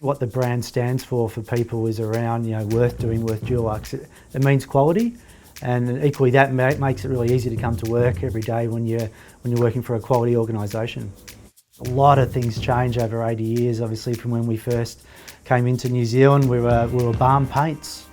What the brand stands for people is around, worth doing, worth Dulux. It means quality, and equally that makes it really easy to come to work every day when you're working for a quality organisation. A lot of things change over 80 years, obviously from when we first came into New Zealand. We were Balm Paints,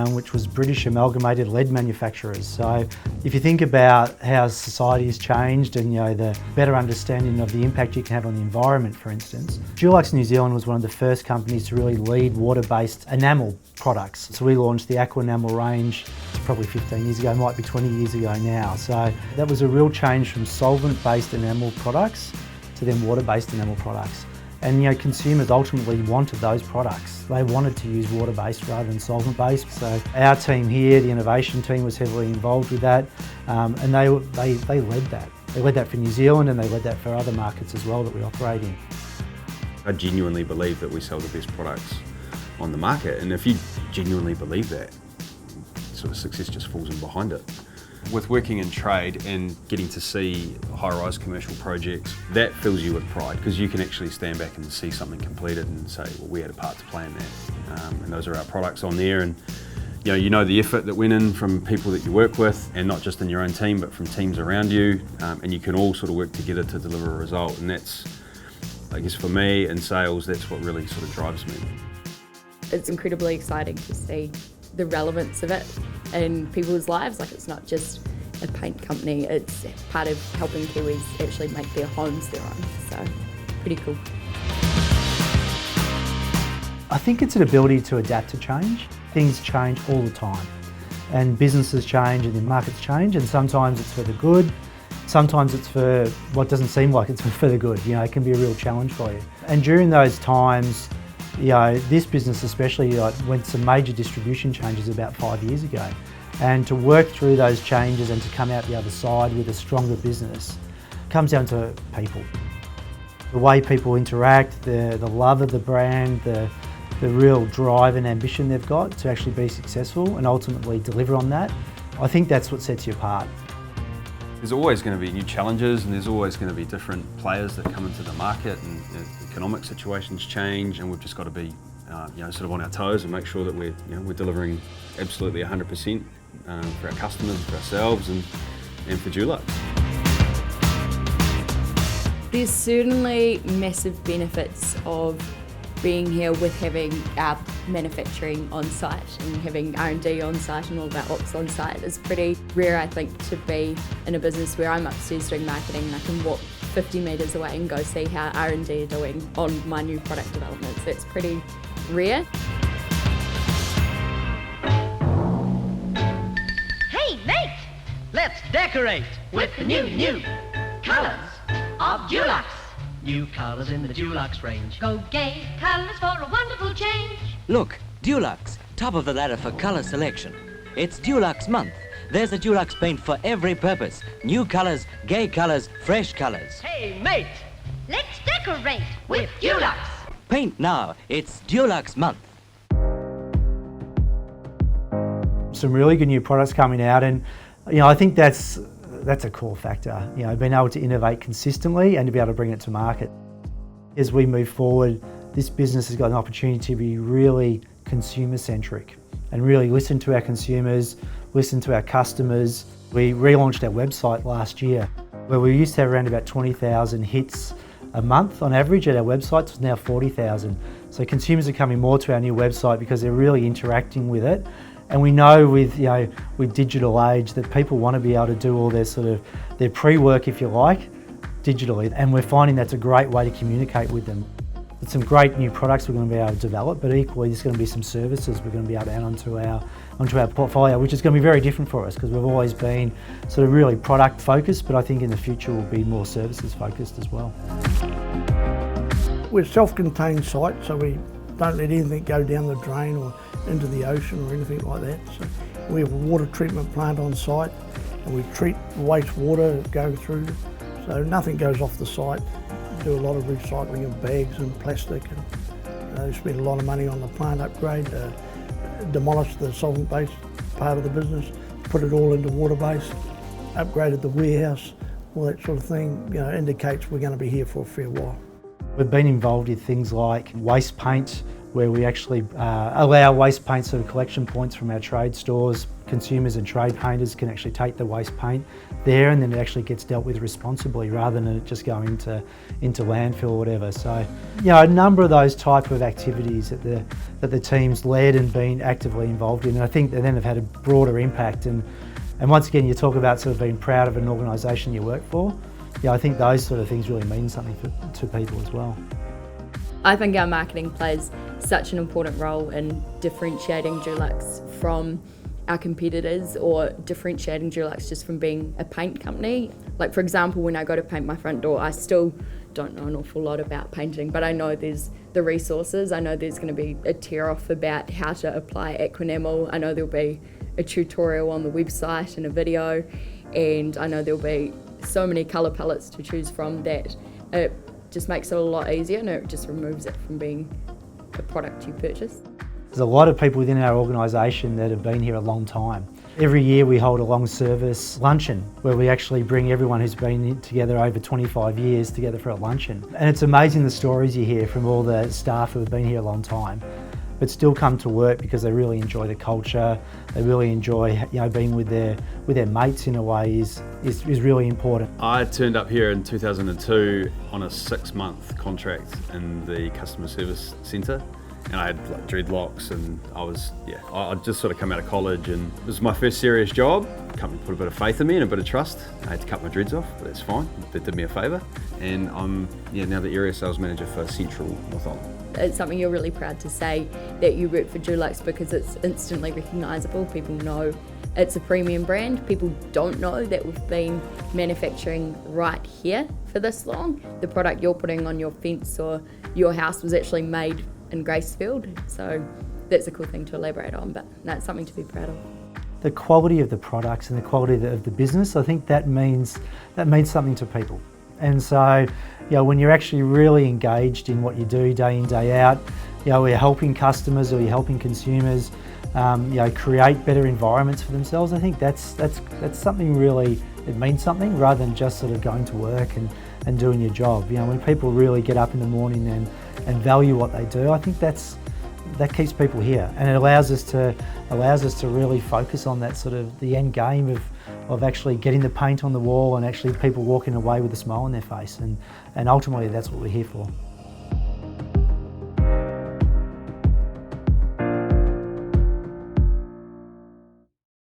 which was British amalgamated lead manufacturers. So if you think about how society has changed and the better understanding of the impact you can have on the environment, for instance, Dulux New Zealand was one of the first companies to really lead water-based enamel products. So we launched the Aqua Enamel range probably 15 years ago, might be 20 years ago now. So that was a real change from solvent-based enamel products to then water-based enamel products. And consumers ultimately wanted those products. They wanted to use water-based rather than solvent-based. So our team here, the innovation team, was heavily involved with that, and they led that. They led that for New Zealand, and they led that for other markets as well that we operate in. I genuinely believe that we sell the best products on the market, and if you genuinely believe that, sort of success just falls in behind it. With working in trade and getting to see high-rise commercial projects, that fills you with pride because you can actually stand back and see something completed and say, well, we had a part to play in that. And those are our products on there. And you know the effort that went in from people that you work with, and not just in your own team, but from teams around you. And you can all sort of work together to deliver a result. And that's, I guess for me in sales, that's what really sort of drives me. It's incredibly exciting to see the relevance of it in people's lives. Like, it's not just a paint company, it's part of helping Kiwis actually make their homes their own. So, pretty cool. I think it's an ability to adapt to change. Things change all the time, and businesses change and the markets change, and sometimes it's for the good, sometimes it's for what doesn't seem like it's for the good. It can be a real challenge for you. And during those times, this business especially went some major distribution changes about 5 years ago. And to work through those changes and to come out the other side with a stronger business comes down to people. The way people interact, the love of the brand, the real drive and ambition they've got to actually be successful and ultimately deliver on that. I think that's what sets you apart. There's always going to be new challenges, and there's always going to be different players that come into the market, and economic situations change, and we've just got to be sort of on our toes and make sure that we're delivering absolutely 100% for our customers, for ourselves, and for Dulux. There's certainly massive benefits of being here with having our manufacturing on site and having R&D on site and all of our ops on site. It's pretty rare, I think, to be in a business where I'm upstairs doing marketing and I can walk 50 metres away and go see how R&D are doing on my new product developments. That's pretty rare. Hey mate, let's decorate with the new colours of Dulux. New colours in the Dulux range. Go gay colours for a wonderful change. Look, Dulux, top of the ladder for colour selection. It's Dulux month. There's a Dulux paint for every purpose. New colours, gay colours, fresh colours. Hey mate, Let's decorate with Dulux. Paint now, it's Dulux month. Some really good new products coming out, and I think that's a core factor, being able to innovate consistently and to be able to bring it to market. As we move forward, this business has got an opportunity to be really consumer-centric and really listen to our consumers, listen to our customers. We relaunched our website last year, where we used to have around about 20,000 hits a month on average at our website. It's now 40,000. So consumers are coming more to our new website because they're really interacting with it. And we know with digital age that people want to be able to do all their pre-work, if you like, digitally. And we're finding that's a great way to communicate with them. There's some great new products we're going to be able to develop, but equally there's going to be some services we're going to be able to add onto our portfolio, which is going to be very different for us because we've always been sort of really product focused, but I think in the future we'll be more services focused as well. We're a self-contained site, so we don't let anything go down the drain or into the ocean or anything like that. So we have a water treatment plant on site and we treat wastewater going through, so nothing goes off the site. We do a lot of recycling of bags and plastic, and spend a lot of money on the plant upgrade, demolish the solvent-based part of the business, put it all into water-based, upgraded the warehouse, all that sort of thing, indicates we're going to be here for a fair while. We've been involved in things like waste paint, where we actually allow waste paint sort of collection points from our trade stores. Consumers and trade painters can actually take the waste paint there, and then it actually gets dealt with responsibly rather than it just going into landfill or whatever. So, you know, a number of those type of activities that the team's led and been actively involved in, and I think that then have had a broader impact. And once again, you talk about sort of being proud of an organisation you work for. Yeah, I think those sort of things really mean something to people as well. I think our marketing plays such an important role in differentiating Dulux from our competitors, or differentiating Dulux just from being a paint company. Like, for example, when I go to paint my front door, I still don't know an awful lot about painting, but I know there's the resources. I know there's going to be a tear-off about how to apply aquenamel. I know there'll be a tutorial on the website and a video, and I know there'll be so many colour palettes to choose from that it just makes it a lot easier, and it just removes it from being a product you purchase. There's a lot of people within our organisation that have been here a long time. Every year we hold a long service luncheon where we actually bring everyone who's been together over 25 years together for a luncheon. And it's amazing the stories you hear from all the staff who have been here a long time, but still come to work because they really enjoy the culture. They really enjoy, you know, being with their mates in a way is really important. I turned up here in 2002 on a 6-month contract in the customer service centre, and I had like dreadlocks, and I'd just sort of come out of college, and this was my first serious job. The company put a bit of faith in me and a bit of trust. I had to cut my dreads off, but that's fine. That did me a favour, and I'm now the area sales manager for Central North Island. It's something you're really proud to say, that you work for Dulux, because it's instantly recognisable. People know it's a premium brand. People don't know that we've been manufacturing right here for this long. The product you're putting on your fence or your house was actually made in Gracefield, so that's a cool thing to elaborate on, but that's something to be proud of. The quality of the products and the quality of the business, I think that means something to people. And so, you know, when you're actually really engaged in what you do day in, day out, you know, you're helping customers or you're helping consumers, you know, create better environments for themselves. I think that's something really, it means something rather than just sort of going to work and doing your job. You know, when people really get up in the morning and value what they do, I think that keeps people here, and it allows us to really focus on that sort of the end game of actually getting the paint on the wall and actually people walking away with a smile on their face, and ultimately that's what we're here for.